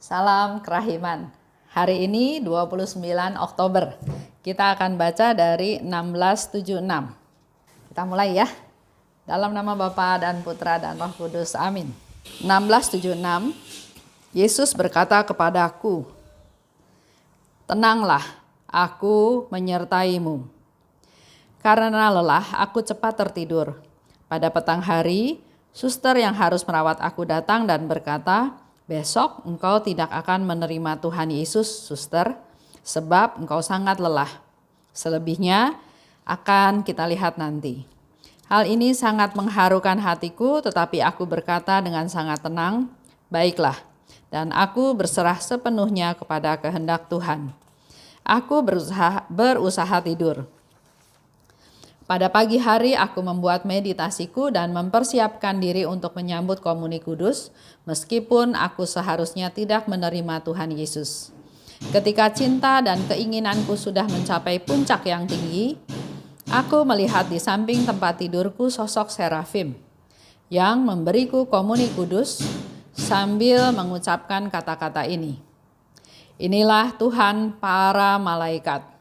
Salam kerahiman. Hari ini 29 Oktober. Kita akan baca dari 1676. Kita mulai ya. Dalam nama Bapa dan Putra dan Roh Kudus. Amin. 1676. Yesus berkata kepadaku, "Tenanglah, aku menyertaimu. Karena lelah, aku cepat tertidur. Pada petang hari, suster yang harus merawat aku datang dan berkata, 'Besok engkau tidak akan menerima Tuhan Yesus, suster, sebab engkau sangat lelah. Selebihnya akan kita lihat nanti.' Hal ini sangat mengharukan hatiku, tetapi aku berkata dengan sangat tenang, 'Baiklah,' dan aku berserah sepenuhnya kepada kehendak Tuhan. Aku berusaha tidur. Pada pagi hari aku membuat meditasiku dan mempersiapkan diri untuk menyambut Komuni Kudus, meskipun aku seharusnya tidak menerima Tuhan Yesus. Ketika cinta dan keinginanku sudah mencapai puncak yang tinggi, aku melihat di samping tempat tidurku sosok serafim yang memberiku Komuni Kudus sambil mengucapkan kata-kata ini, 'Inilah Tuhan para malaikat.'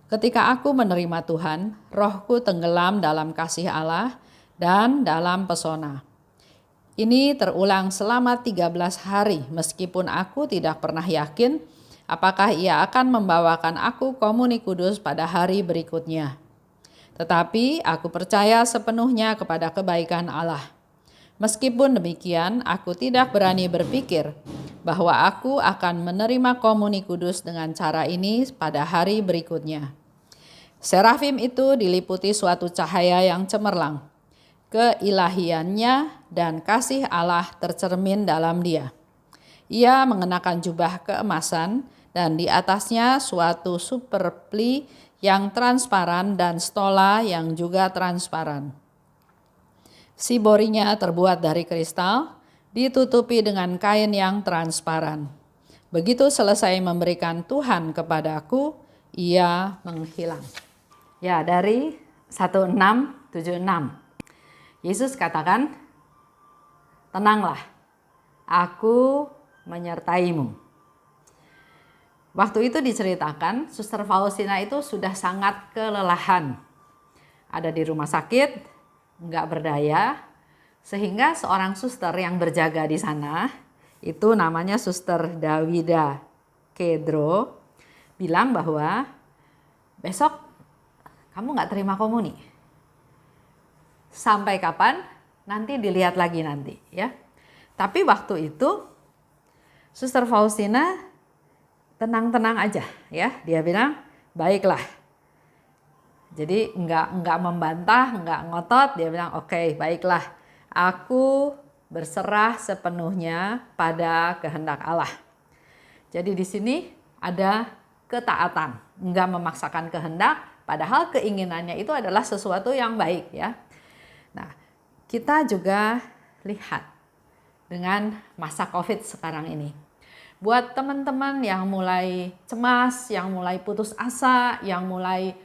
Ketika aku menerima Tuhan, rohku tenggelam dalam kasih Allah dan dalam pesona. Ini terulang selama 13 hari meskipun aku tidak pernah yakin apakah Ia akan membawakan aku Komuni Kudus pada hari berikutnya. Tetapi aku percaya sepenuhnya kepada kebaikan Allah. Meskipun demikian, aku tidak berani berpikir bahwa aku akan menerima Komuni Kudus dengan cara ini pada hari berikutnya. Serafim itu diliputi suatu cahaya yang cemerlang. Keilahiannya dan kasih Allah tercermin dalam dia. Ia mengenakan jubah keemasan dan di atasnya suatu superpli yang transparan dan stola yang juga transparan. Siborinya terbuat dari kristal, ditutupi dengan kain yang transparan. Begitu selesai memberikan Tuhan kepadaku, ia menghilang." Ya, dari 1676. Yesus katakan, "Tenanglah, aku menyertaimu." Waktu itu diceritakan, Suster Faustina itu sudah sangat kelelahan. Ada di rumah sakit, nggak berdaya, sehingga seorang suster yang berjaga di sana, itu namanya Suster Dawida Kedro, bilang bahwa besok kamu nggak terima komuni. Sampai kapan? Nanti dilihat lagi nanti ya. Tapi waktu itu Suster Faustina tenang-tenang aja ya. Dia bilang, "Baiklah." Jadi nggak membantah, nggak ngotot. Dia bilang, "Oke, baiklah. Aku berserah sepenuhnya pada kehendak Allah." Jadi di sini ada ketaatan, nggak memaksakan kehendak. Padahal keinginannya itu adalah sesuatu yang baik ya. Nah, kita juga lihat dengan masa COVID sekarang ini. Buat teman-teman yang mulai cemas, yang mulai putus asa, yang mulai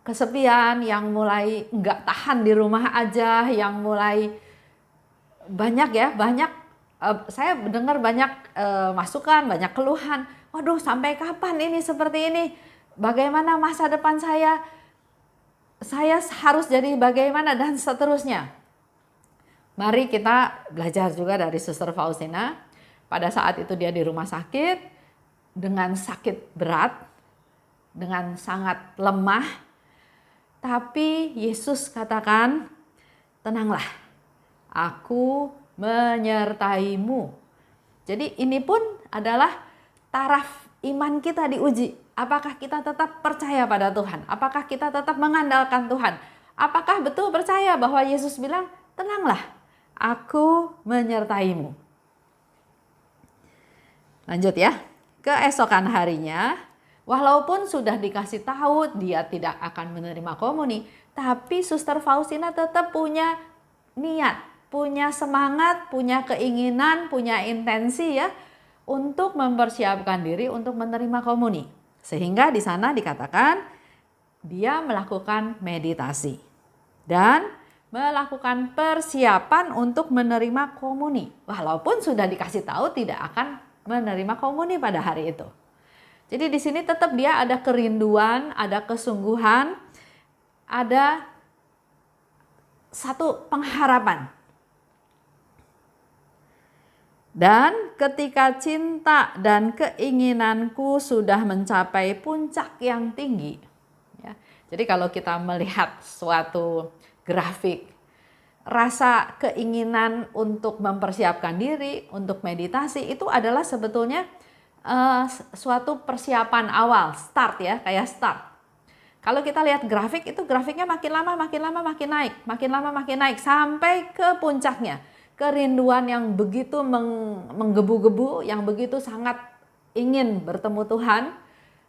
kesepian, yang mulai nggak tahan di rumah aja, yang mulai banyak saya mendengar banyak masukan, banyak keluhan. Waduh, sampai kapan ini seperti ini? Bagaimana masa depan saya? Saya harus jadi bagaimana dan seterusnya. Mari kita belajar juga dari Suster Faustina. Pada saat itu dia di rumah sakit dengan sakit berat, dengan sangat lemah. Tapi Yesus katakan, "Tenanglah, aku menyertaimu." Jadi ini pun adalah taraf iman kita diuji. Apakah kita tetap percaya pada Tuhan? Apakah kita tetap mengandalkan Tuhan? Apakah betul percaya bahwa Yesus bilang, "Tenanglah, aku menyertaimu." Lanjut ya. Keesokan harinya, walaupun sudah dikasih tahu dia tidak akan menerima komuni, tapi Suster Faustina tetap punya niat, punya semangat, punya keinginan, punya intensi ya untuk mempersiapkan diri untuk menerima komuni. Sehingga di sana dikatakan dia melakukan meditasi dan melakukan persiapan untuk menerima komuni. Walaupun sudah dikasih tahu tidak akan menerima komuni pada hari itu. Jadi di sini tetap dia ada kerinduan, ada kesungguhan, ada satu pengharapan. Dan ketika cinta dan keinginanku sudah mencapai puncak yang tinggi. Ya, jadi kalau kita melihat suatu grafik, rasa keinginan untuk mempersiapkan diri, untuk meditasi itu adalah sebetulnya suatu persiapan awal, start ya, kayak start. Kalau kita lihat grafik itu grafiknya makin lama makin naik, makin lama makin naik sampai ke puncaknya. Kerinduan yang begitu menggebu-gebu, yang begitu sangat ingin bertemu Tuhan,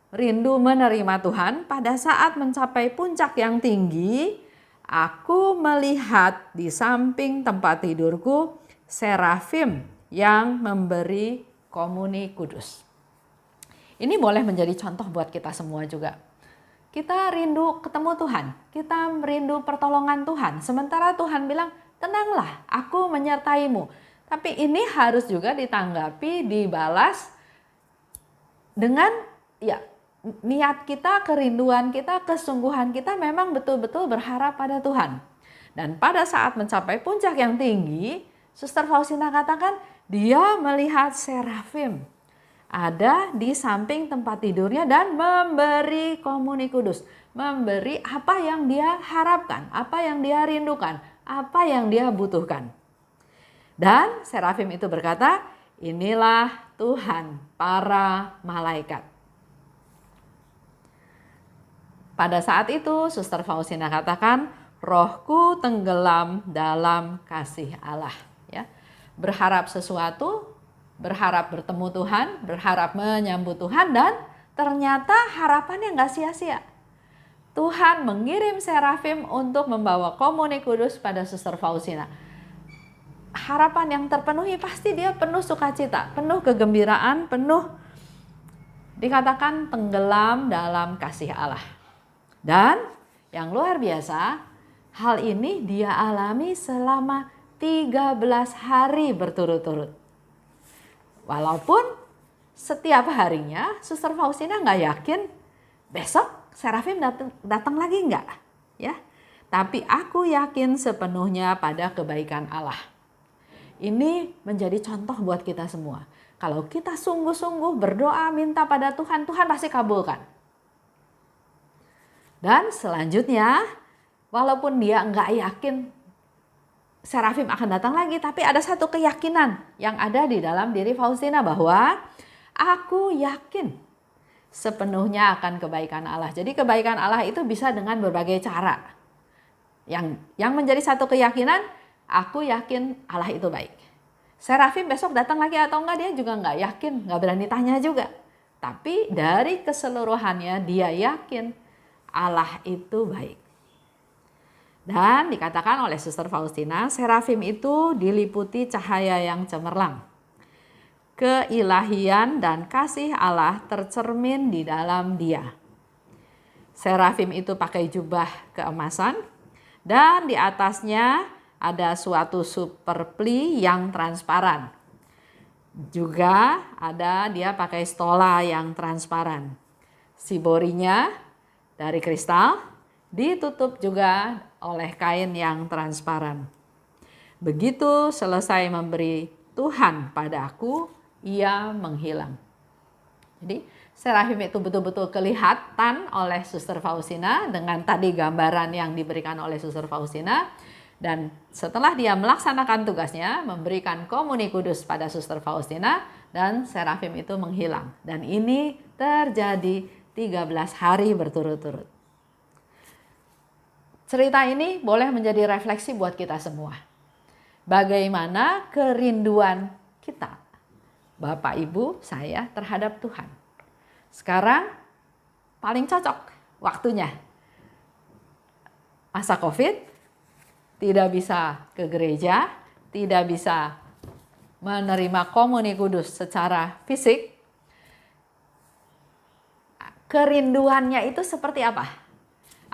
rindu menerima Tuhan. Pada saat mencapai puncak yang tinggi, aku melihat di samping tempat tidurku serafim yang memberi komuni kudus. Ini boleh menjadi contoh buat kita semua juga. Kita rindu ketemu Tuhan, kita rindu pertolongan Tuhan. Sementara Tuhan bilang, tenanglah, aku menyertaimu. Tapi ini harus juga ditanggapi, dibalas dengan ya niat kita, kerinduan kita, kesungguhan kita memang betul-betul berharap pada Tuhan. Dan pada saat mencapai puncak yang tinggi, Suster Faustina katakan dia melihat serafim ada di samping tempat tidurnya dan memberi komuni kudus. Memberi apa yang dia harapkan, apa yang dia rindukan, apa yang dia butuhkan. Dan serafim itu berkata, inilah Tuhan para malaikat. Pada saat itu Suster Faustina katakan, rohku tenggelam dalam kasih Allah. Ya, berharap sesuatu, berharap bertemu Tuhan, berharap menyambut Tuhan, dan ternyata harapannya nggak sia-sia. Tuhan mengirim serafim untuk membawa komuni kudus pada Suster Faustina. Harapan yang terpenuhi pasti dia penuh sukacita, penuh kegembiraan, penuh dikatakan tenggelam dalam kasih Allah. Dan yang luar biasa, hal ini dia alami selama 13 hari berturut-turut. Walaupun setiap harinya Suster Faustina nggak yakin besok serafim datang lagi nggak, ya. Tapi aku yakin sepenuhnya pada kebaikan Allah. Ini menjadi contoh buat kita semua. Kalau kita sungguh-sungguh berdoa minta pada Tuhan, Tuhan pasti kabulkan. Dan selanjutnya, walaupun dia nggak yakin serafim akan datang lagi, tapi ada satu keyakinan yang ada di dalam diri Faustina bahwa aku yakin sepenuhnya akan kebaikan Allah. Jadi kebaikan Allah itu bisa dengan berbagai cara. Yang menjadi satu keyakinan, aku yakin Allah itu baik. Serafim besok datang lagi atau enggak dia juga nggak yakin, nggak berani tanya juga. Tapi dari keseluruhannya dia yakin Allah itu baik. Dan dikatakan oleh Suster Faustina, serafim itu diliputi cahaya yang cemerlang. Keilahian dan kasih Allah tercermin di dalam dia. Serafim itu pakai jubah keemasan dan di atasnya ada suatu superpli yang transparan. Juga ada dia pakai stola yang transparan. Siborinya dari kristal, ditutup juga oleh kain yang transparan. Begitu selesai memberi Tuhan padaku, ia menghilang. Jadi serafim itu betul-betul kelihatan oleh Suster Faustina dengan tadi gambaran yang diberikan oleh Suster Faustina. Dan setelah dia melaksanakan tugasnya, memberikan komuni kudus pada Suster Faustina, dan serafim itu menghilang. Dan ini terjadi 13 hari berturut-turut. Cerita ini boleh menjadi refleksi buat kita semua. Bagaimana kerinduan kita, Bapak Ibu, saya terhadap Tuhan. Sekarang paling cocok waktunya. Masa COVID, tidak bisa ke gereja, tidak bisa menerima komuni kudus secara fisik. Kerinduannya itu seperti apa?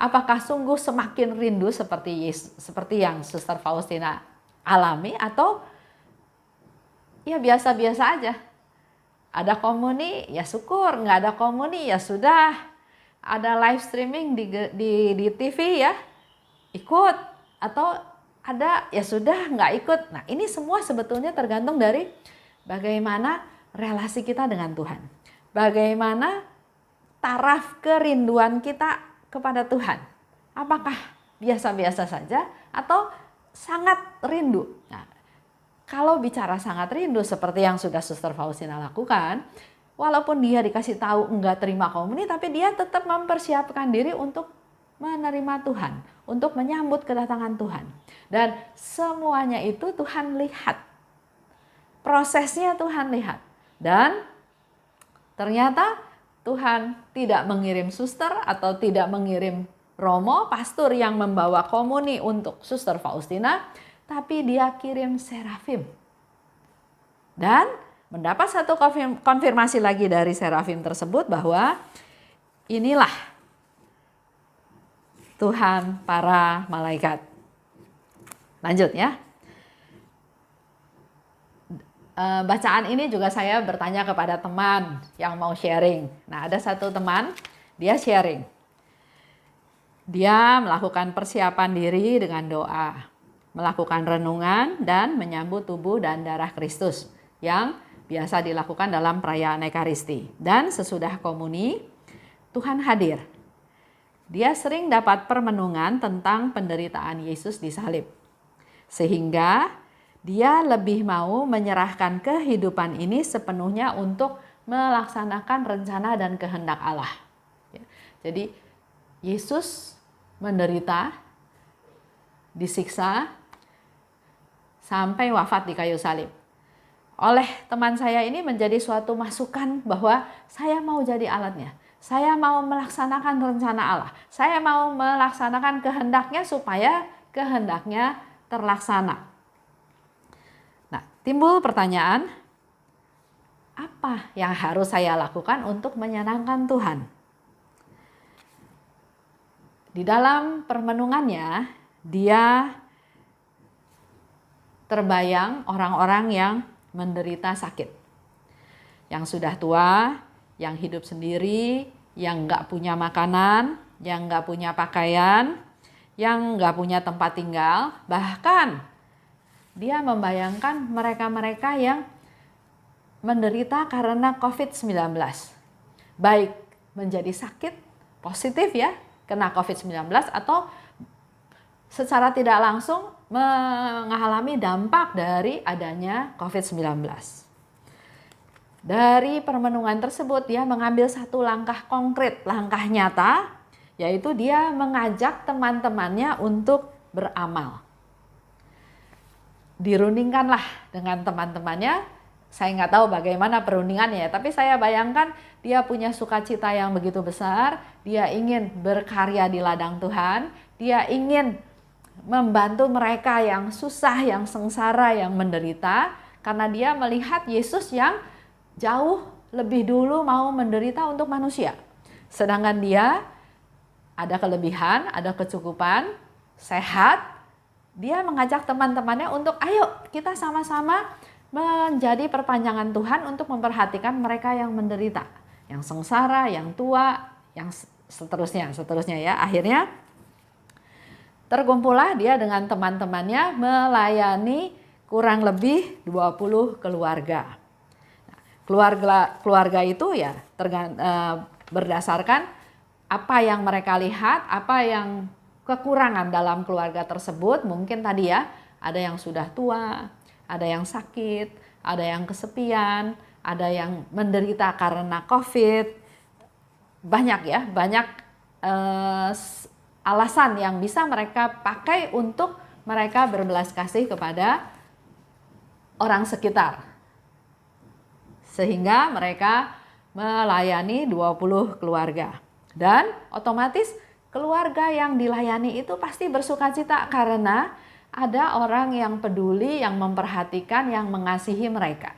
Apakah sungguh semakin rindu seperti yang Suster Faustina alami, atau ya biasa-biasa aja? Ada komuni ya syukur, nggak ada komuni ya sudah. Ada live streaming di TV ya ikut, atau ada ya sudah nggak ikut. Nah, ini semua sebetulnya tergantung dari bagaimana relasi kita dengan Tuhan. Bagaimana taraf kerinduan kita kepada Tuhan. Apakah biasa-biasa saja atau sangat rindu? Nah, kalau bicara sangat rindu seperti yang sudah Suster Faustina lakukan, walaupun dia dikasih tahu enggak terima komuni, tapi dia tetap mempersiapkan diri untuk menerima Tuhan, untuk menyambut kedatangan Tuhan. Dan semuanya itu Tuhan lihat. Prosesnya Tuhan lihat. Dan ternyata Tuhan tidak mengirim suster atau tidak mengirim romo, pastor yang membawa komuni untuk Suster Faustina, tapi dia kirim serafim. Dan mendapat satu konfirmasi lagi dari serafim tersebut bahwa inilah Tuhan para malaikat. Lanjut ya. Bacaan ini juga saya bertanya kepada teman yang mau sharing. Nah, ada satu teman, dia sharing. Dia melakukan persiapan diri dengan doa, melakukan renungan dan menyambut tubuh dan darah Kristus yang biasa dilakukan dalam perayaan Ekaristi. Dan sesudah komuni, Tuhan hadir. Dia sering dapat permenungan tentang penderitaan Yesus di salib. Sehingga dia lebih mau menyerahkan kehidupan ini sepenuhnya untuk melaksanakan rencana dan kehendak Allah. Jadi Yesus menderita, disiksa, sampai wafat di kayu salib. Oleh teman saya ini menjadi suatu masukan bahwa saya mau jadi alatnya. Saya mau melaksanakan rencana Allah. Saya mau melaksanakan kehendaknya supaya kehendaknya terlaksana. Nah, timbul pertanyaan, apa yang harus saya lakukan untuk menyenangkan Tuhan? Di dalam permenungannya, dia terbayang orang-orang yang menderita sakit. Yang sudah tua, yang hidup sendiri, yang nggak punya makanan, yang nggak punya pakaian, yang nggak punya tempat tinggal. Bahkan dia membayangkan mereka-mereka yang menderita karena COVID-19. Baik menjadi sakit, positif ya, kena COVID-19, atau secara tidak langsung mengalami dampak dari adanya COVID-19. Dari permenungan tersebut dia mengambil satu langkah konkret, langkah nyata, yaitu dia mengajak teman-temannya untuk beramal. Dirundingkanlah dengan teman-temannya. Saya nggak tahu bagaimana perundingannya, tapi saya bayangkan dia punya sukacita yang begitu besar. Dia ingin berkarya di ladang Tuhan. Dia ingin membantu mereka yang susah, yang sengsara, yang menderita. Karena dia melihat Yesus yang jauh lebih dulu mau menderita untuk manusia. Sedangkan dia ada kelebihan, ada kecukupan, sehat. Dia mengajak teman-temannya untuk ayo kita sama-sama menjadi perpanjangan Tuhan untuk memperhatikan mereka yang menderita, yang sengsara, yang tua, yang seterusnya ya. Akhirnya terkumpullah dia dengan teman-temannya melayani kurang lebih 20 keluarga. Keluarga itu ya berdasarkan apa yang mereka lihat, apa yang kekurangan dalam keluarga tersebut. Mungkin tadi ya, ada yang sudah tua, ada yang sakit, ada yang kesepian, ada yang menderita karena COVID. Banyak ya, banyak alasan yang bisa mereka pakai untuk mereka berbelas kasih kepada orang sekitar. Sehingga mereka melayani 20 keluarga. Dan otomatis keluarga yang dilayani itu pasti bersukacita karena ada orang yang peduli, yang memperhatikan, yang mengasihi mereka.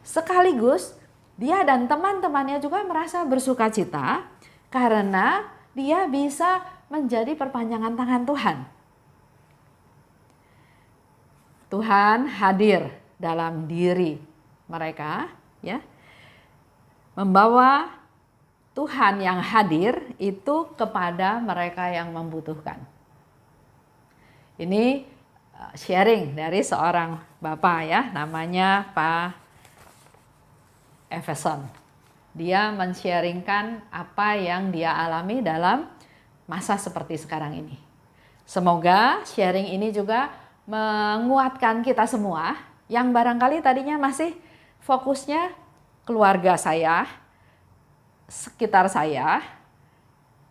Sekaligus dia dan teman-temannya juga merasa bersukacita karena dia bisa menjadi perpanjangan tangan Tuhan. Tuhan hadir dalam diri mereka, ya. Membawa Tuhan yang hadir itu kepada mereka yang membutuhkan. Ini sharing dari seorang bapak, ya, namanya Pak Everson. Dia men-sharingkan apa yang dia alami dalam masa seperti sekarang ini. Semoga sharing ini juga menguatkan kita semua yang barangkali tadinya masih fokusnya keluarga saya, sekitar saya.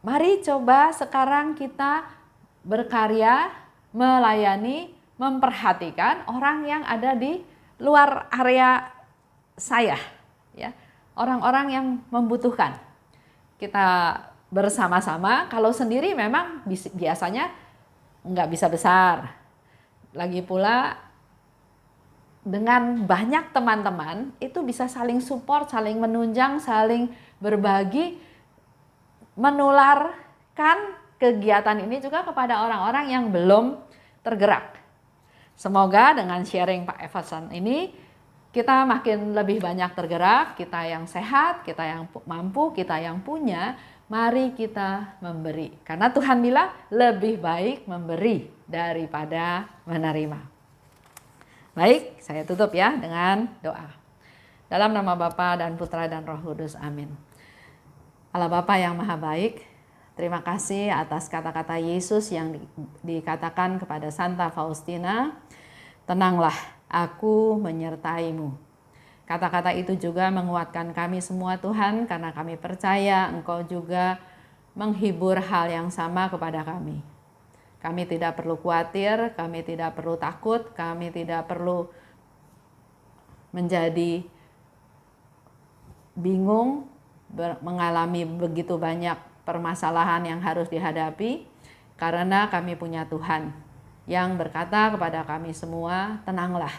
Mari coba sekarang kita berkarya, melayani, memperhatikan orang yang ada di luar area saya, ya. Orang-orang yang membutuhkan. Kita bersama-sama, kalau sendiri memang biasanya nggak bisa besar. Lagi pula dengan banyak teman-teman itu bisa saling support, saling menunjang, saling berbagi, menularkan kegiatan ini juga kepada orang-orang yang belum tergerak. Semoga dengan sharing Pak Everson ini kita makin lebih banyak tergerak, kita yang sehat, kita yang mampu, kita yang punya, mari kita memberi. Karena Tuhan bilang lebih baik memberi daripada menerima. Baik, saya tutup ya dengan doa. Dalam nama Bapa dan Putra dan Roh Kudus, amin. Allah Bapa yang maha baik, terima kasih atas kata-kata Yesus yang dikatakan kepada Santa Faustina, tenanglah, aku menyertaimu. Kata-kata itu juga menguatkan kami semua Tuhan, karena kami percaya Engkau juga menghibur hal yang sama kepada kami. Kami tidak perlu khawatir, kami tidak perlu takut, kami tidak perlu menjadi bingung, mengalami begitu banyak permasalahan yang harus dihadapi, karena kami punya Tuhan yang berkata kepada kami semua, tenanglah,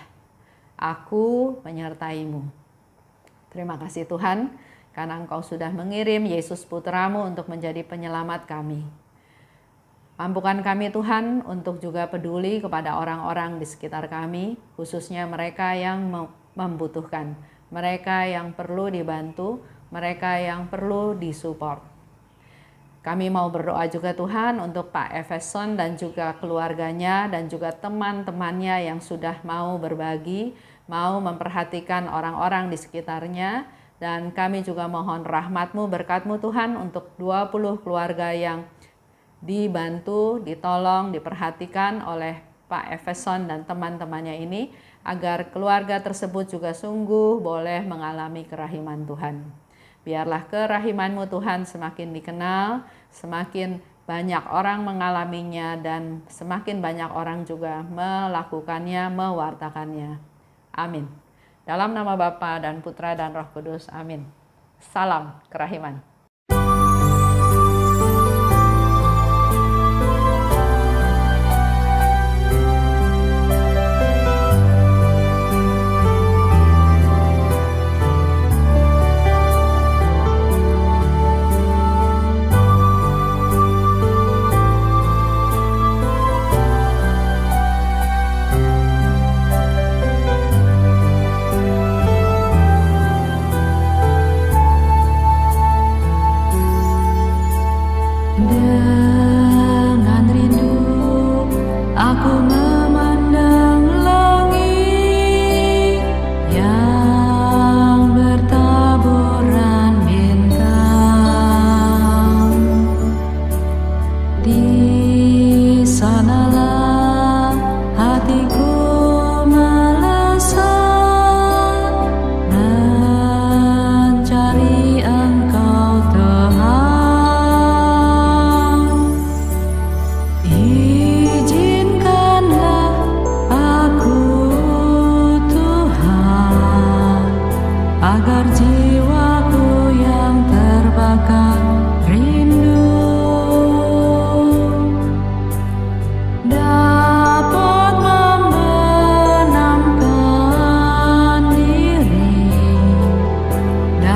aku menyertaimu. Terima kasih Tuhan, karena Engkau sudah mengirim Yesus Putramu untuk menjadi penyelamat kami. Mampukan kami Tuhan untuk juga peduli kepada orang-orang di sekitar kami, khususnya mereka yang membutuhkan, mereka yang perlu dibantu, mereka yang perlu disupport. Kami mau berdoa juga Tuhan untuk Pak Everson dan juga keluarganya dan juga teman-temannya yang sudah mau berbagi, mau memperhatikan orang-orang di sekitarnya. Dan kami juga mohon rahmat-Mu, berkat-Mu Tuhan untuk 20 keluarga yang dibantu, ditolong, diperhatikan oleh Pak Everson dan teman-temannya ini, agar keluarga tersebut juga sungguh boleh mengalami kerahiman Tuhan. Biarlah kerahiman-Mu Tuhan semakin dikenal, semakin banyak orang mengalaminya, dan semakin banyak orang juga melakukannya, mewartakannya. Amin. Dalam nama Bapa dan Putra dan Roh Kudus, amin. Salam kerahiman.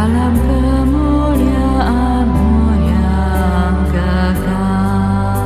dalam kemuliaan-Mu yang kekal.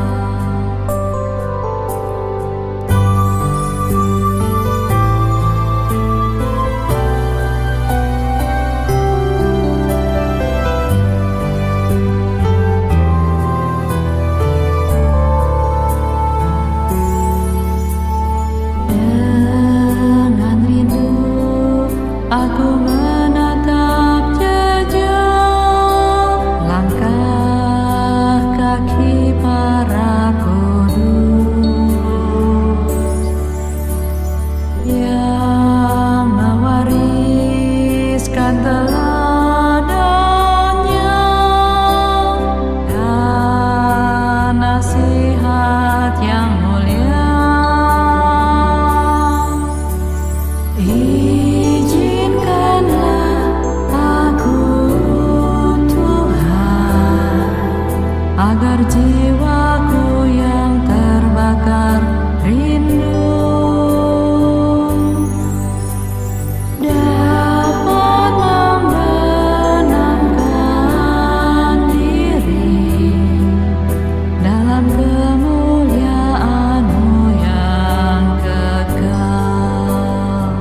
teruskan teladannya dan nasihat yang mulia. Izinkanlah aku, Tuhan, agar jiwaku yang terbakar rindu dapat membenamkan diri dalam kemuliaan-Mu yang kekal.